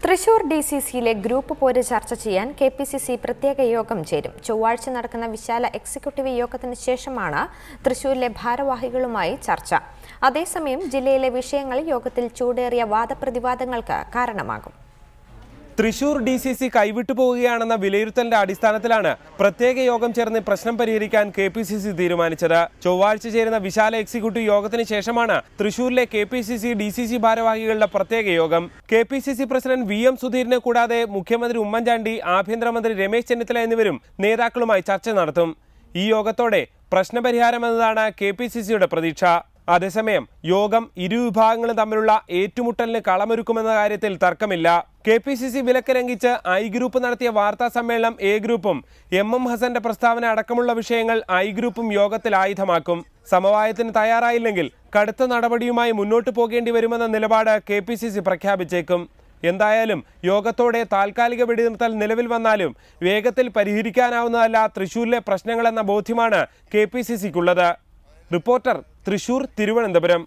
Thrissur ഡിസിസിയിലെ group പോര് ചർച്ച ചെയ്യാൻ കെപിസിസി പ്രത്യേക യോഗം ചേരും. ചൊവ്വാഴ്ച നടക്കുന്ന വിശാല എക്സിക്യൂട്ടീവ് യോഗത്തിന് ശേഷമാണ് തൃശൂരിലെ ഭാരവാഹികളുമായി ചർച്ച. അതേസമയം ജില്ലയിലെ വിഷയങ്ങൾ യോഗത്തിൽ ചൂടേറിയ വാദപ്രതിവാദങ്ങൾക്ക് കാരണമാകും. തൃശൂർ ഡിസിസി കൈവിട്ടു പോവുകയാണെന്ന വിലയിരുത്തലിന്റെ അടിസ്ഥാനത്തിലാണ് പ്രത്യേക യോഗം ചേർന്ന് പ്രശ്നം പരിഹരിക്കാൻ കെപിസിസി തീരുമാനിച്ചത്. ചൊവ്വാഴ്ച ചേരുന്ന വിശാല എക്സിക്യൂട്ടീവ് യോഗത്തിന് ശേഷമാണ് തൃശൂരിലെ കെപിസിസി ഡിസിസി ഭാരവാഹികളുടെ പ്രത്യേക യോഗം. കെപിസിസി പ്രസിഡന്റ് VM സുധീരനെ കൂടാതെ മുഖ്യമന്ത്രി ഉമ്മൻചാണ്ടി, ആഭ്യന്തരമന്ത്രി രമേശ് ചെന്നിത്തല എന്നിവരും നേതാക്കളുമായി ചർച്ച നടത്തും. ഈ യോഗത്തോടെ പ്രശ്നപരിഹാരമെന്നതാണ് കെപിസിസിയുടെ പ്രതീക്ഷ. അതേസമയം യോഗം ഇരുവിഭാഗങ്ങളും തമ്മിലുള്ള ഏറ്റുമുട്ടലിന് കളമൊരുക്കുമെന്ന കാര്യത്തിൽ തർക്കമില്ല. കെപിസിസി വിലക്ക് ലംഘിച്ച് ഐ ഗ്രൂപ്പ് നടത്തിയ വാർത്താ സമ്മേളനം എ ഗ്രൂപ്പും MM ഹസന്റെ പ്രസ്താവന അടക്കമുള്ള വിഷയങ്ങൾ ഐ ഗ്രൂപ്പും യോഗത്തിൽ ആയുധമാക്കും. സമവായത്തിന് തയ്യാറായില്ലെങ്കിൽ കടുത്ത നടപടിയുമായി മുന്നോട്ടു പോകേണ്ടി വരുമെന്ന നിലപാട് കെപിസിസി പ്രഖ്യാപിച്ചേക്കും. എന്തായാലും യോഗത്തോടെ താൽക്കാലിക വെടിനിർത്തൽ നിലവിൽ വന്നാലും വേഗത്തിൽ പരിഹരിക്കാനാവുന്നതല്ല തൃശൂരിലെ പ്രശ്നങ്ങളെന്ന ബോധ്യമാണ് കെപിസിസിക്കുള്ളത്. റിപ്പോർട്ടർ, തൃശൂർ, തിരുവനന്തപുരം.